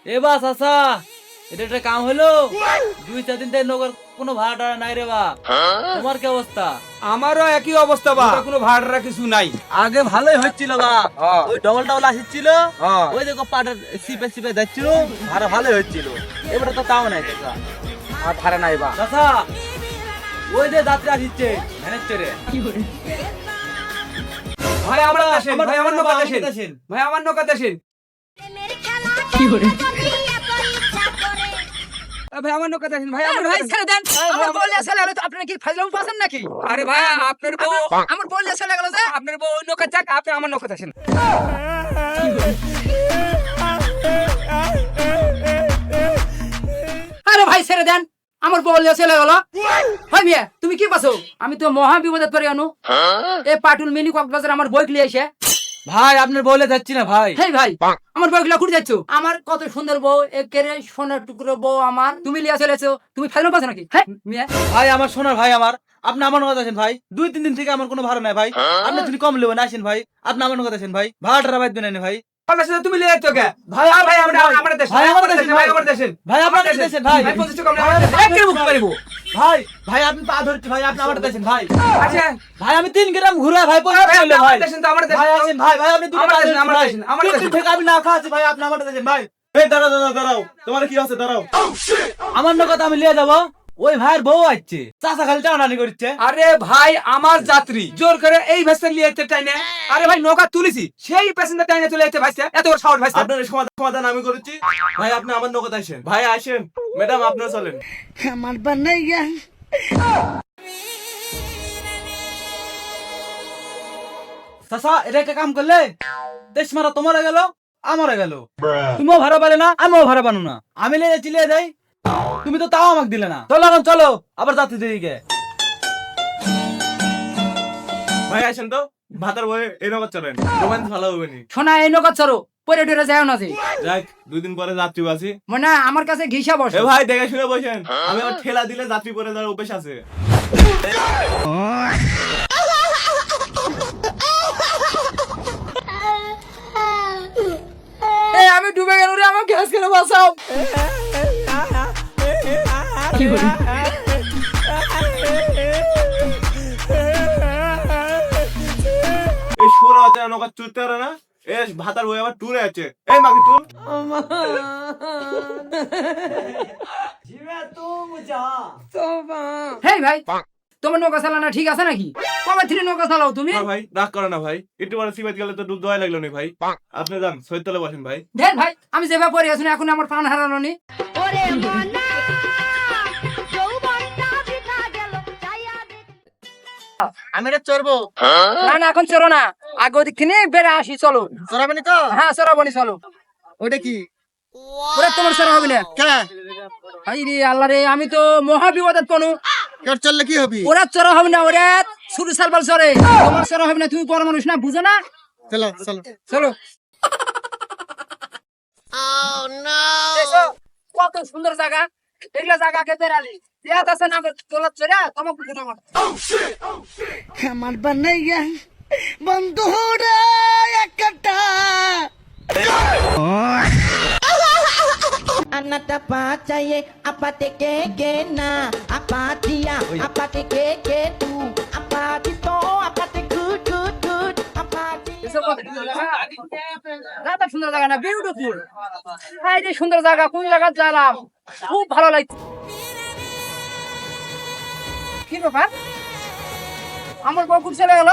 এ বা চাচা, এটা একটা কাম হলো? 2-4 দিন তাই নগর কোনো ভাড়া টাড়া নাই রে বা। তোমার কি অবস্থা? আমারও একই অবস্থা বা, কোনো ভাড়া কিছু নাই। আগে ভালোই হচ্ছিল বা, হ্যাঁ। ওই ডবল ডবল আসছিল, হ্যাঁ। ওই দেখো পাটের সিপে সিপে যাচ্ছিল, ভাড়া ভালোই হচ্ছিল। এবারে তো তাও নাই চাচা। আর ভাড়া নাই বা। চাচা, ওই যে যাত্রী আসছে ভ্যানের চড়ে। ভাই আমার দেশেন, ভাই আমার নৌকা আমার দেশেন, দেশেন। ভাই আমার নৌকা দেশেন, ভাই আমার নৌকা দেশেন, ভাই আমার ভাই নৌকা দেশেন। ছেড়ে দেন। আমার বউ লিয়ে চলে গেল তো আপনারা কি ফাজলামো পাচ্ছেন নাকি? আরে ভাই আপনার বউ, আমার বউ লিয়ে চলে গেল যে। আপনার বউ ওই নৌকা যাক, আপনি আমার নৌকা দেশেন। আরে ভাই ছেড়ে দেন। আমার বউ লিয়ে চলে গেল। ভাই মিয়া তুমি কি পাছো? আমি তো মহা বিপদে পড়ে আনু। এই পাটুল মিনি কক্সবাজার আমার বই লিয়ে এসে। ভাই আপনার বলে যাচ্ছি না ভাই। হেই ভাই আমার বউগুলা ঘুরে যাচ্ছ। আমার কত সুন্দর বউ, একেরে সোনার টুকরো বউ আমার। তুমি লিয়ে চলেছো, তুমি ফাজলামো পাচ্ছ নাকি? হ্যাঁ মিয়া ভাই আমার সোনার ভাই আমার, আপনি আমার নগদ আছেন ভাই। 2-3 দিন থেকে আমার কোনো ভাড়া নাই ভাই। আপনি যদি কম নেবেন আসেন ভাই, আপনি আমার নগদ আছেন ভাই। ভাড়াটা বাইবেন না ভাই। আমার সাথে তুমি লিয়ে যাচ্ছ কে? ভাই, আর ভাই আমরা আমার দেশেন, ভাই, আমার আমার দেশেন, দেশেন, ভাই আমার দেশেন, ভাই আপনার দেশেন ভাই। ভাই 25 টাকা আমরা একের মুখ মারিবো। ভাই ভাই আপনি পা ধরছি ভাই, আপনি আমার দেশেন ভাই। আচ্ছা ভাই আমি 3 গ্রাম ঘুরে ভাই পয়সা ভাই পেলে আমার ভাই। দেশেন তো আমার দেশেন। ভাই আসেন ভাই, ভাই আপনি দুটো আমার পা দেশেন, ধরছি আমার ভাই। দেশেন, আমার 3 দিন দেশেন। থেকে আমি না খাচ্ছি ভাই, আপনি আমার দেশেন ভাই। এই দাঁড়াও দাঁড়াও দাঁড়াও, তোমার কি আছে দাঁড়াও। আমার নগদ আমি লিয়ে যাবো, ওই ভাইয়ের বউ আসছে, চাচা খালি টানানি করছে। আরে ভাই আমার যাত্রী জোর করে এই ভেসেল নিয়ে যেতে টাইনে। আরে ভাই নৌকা তুলেছি, সেই প্যাসেঞ্জার টাইনে চলে যেতে ভাইছে, এত বড় সাহস ভাইছে। আপনার সমাধান আমি করেছি ভাই, আপনি আমার নৌকাতে আসেন ভাই, আসেন ম্যাডাম আপনারা চলেন। চাচা এটা একটা কাম করলে, দেশ মারা তোমারে গেল, আমারে গেল। তুমিও ভাড়া পালে না, আমিও ভাড়া পানো না। আমি লিয়ে চিলিয়ে যাই, তুমি তো তাও আমাকে দিলে না। চলো এখন চলো, আবার যাত্রী দিকে। ভাই আসেন তো, ভাতার বয়ে এই নৌকা চলেন, রোমান্স ভালো হবে নি। শোনা এই নৌকা চড়ো, পরে টরে যায় না যে। যাক 2 দিন পরে যাত্রী বাসি। মানে আমার কাছে ঘিসা বসে। এ ভাই দেখে শুনে বসেন, আমি আবার ঠেলা দিলে যাত্রী পরে যাওয়ার অভ্যাস আছে। এই আমি ডুবে গেল রে, আমাকে গ্যাস করে বাঁচাও। এই সুরা আছে নৌকা চুরতে পারে না, এ ভাতার বয়ে আবার টুরে আছে। এই মাকে তুল। হেই ভাই তোমার নৌকা চালানো ঠিক আছে নাকি? কবে থেকে নৌকা চালাও তুমি? না ভাই রাগ করে না ভাই, একটু পরে সিবাত গেলে তো ডুব দেওয়াই লাগলো নি ভাই। আপনি যান সৈতলে বসেন ভাই। দেন ভাই আমি যেভাবে পড়ে আছি না, এখন আমার প্রাণ হারানো নি। ওরে মনা যৌবনটা বৃথা গেল চাইয়া দেখ। আমি এটা চড়বো। না না এখন চলো না, আগে ওদিক থেকে বেড়ে আসি চলো। চড়াবেনি তো? হ্যাঁ চড়াবনি চলো। ওটা কি? ওরে তোমার চড়া হবে না। কে? হাই রে আল্লাহ রে, আমি তো মহা বিপদে পড়নু। কেউ চললে কি হবি? ওরা চড়া হবে না, ওরে শুরু সালবাল চড়ে। তোমার চড়া হবে না, তুমি বড় মানুষ না, বুঝো না? চলো চলো। চলো। দেখো, কত সুন্দর জায়গা, এগুলা জায়গা কে বেড়ালি ইয়াত আছে না তোলা চড়া তোমাকে বুঝো না। আমার বানাইয়া বন্ধুরা একটা Anata pacaye apa teke ke na apa dia apa teke ke tu apa dito apa te good good good apa এসব কত সুন্দর জায়গা। রাতা সুন্দর জায়গা না, বিউটিফুল। হাই রে সুন্দর জায়গা, কোন জায়গা গেলাম, খুব ভালো লাগছে। কি ব্যাপার, আমার বকুট চলে গেল?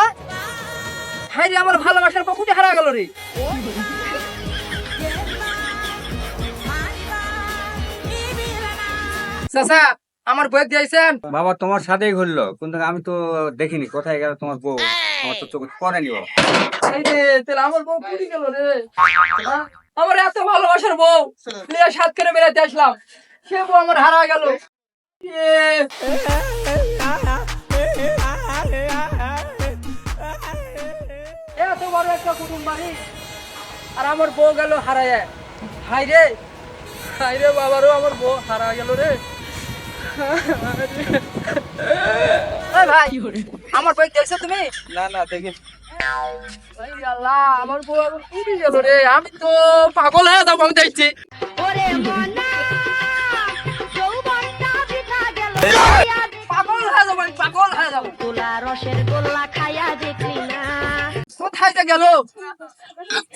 হাই রে আমার ভালোবাসার বকুটে হারা গেল রে। চাচা আমার বই দিয়েছেন। বাবা তোমার সাথেই ঘুরলো, কিন্তু আমি তো দেখিনি কোথায় গেল তোমার বউ, আমার তো চোখে পড়েনি বাবা। এই রে তাহলে আমার বউ পুড়ি গেল রে। আমার এত ভালোবাসার বউ লিয়ে সাত করে বেড়াতে আসলাম, সে বউ আমার হারা গেল। এত বড় একটা কুটুম বাড়ি, আর আমার বউ গেল হারায়। হাই রে বাবারও আমার বউ হারা গেল রে। এই ভাই আমার বই দেখছো তুমি? না না দেখি। এই আল্লাহ আমার বউ এখন পুড়ি গেল রে, আমি তো পাগল হয়ে যাবো আমি দেখছি। ওরে কোথায় যে গেল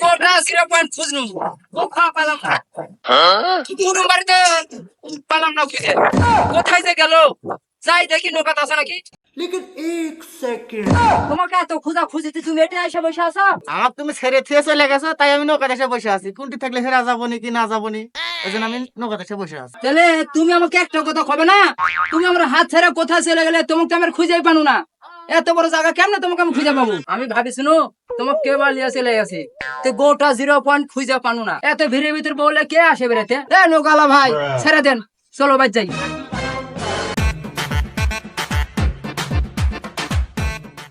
কোটা 0 পয়েন্ট খুঁজনু কোথা পেলাম না কুটুম বাড়িতে পেলাম না খুঁজে কোথায় যে গেল যাই দেখি নৌকা আছে নাকি তোমাকে এত খোঁজা খুঁজিতে তুমি এটা এসে বসে আছো আমার তুমি ছেড়ে থিয়ে চলে গেছো তাই আমি নৌকা দেশে বসে আছি কোনটি থাকলে হেরা যাবো নি কি না যাবো নি ওই জন্য আমি নৌকা দেশে বসে আছি তাহলে তুমি আমাকে একটা কথা কবে না তুমি আমার হাত ছেড়ে কোথায় চলে গেলে তোমাকে আমি খুঁজেই পানু না এত বড় জায়গা কেমনে তোমাকে আমি খুঁজে পাবো আমি ভাবি শুনো তোমাকে কে বালিয়া চলে আসে তো গোটা 0 পয়েন্ট খুঁজে পানু না এত ভিড়ের ভিতর বললে কে আসে বেড়াতে এ নৌকালা ভাই ছেড়ে দেন চলো বাজ যাই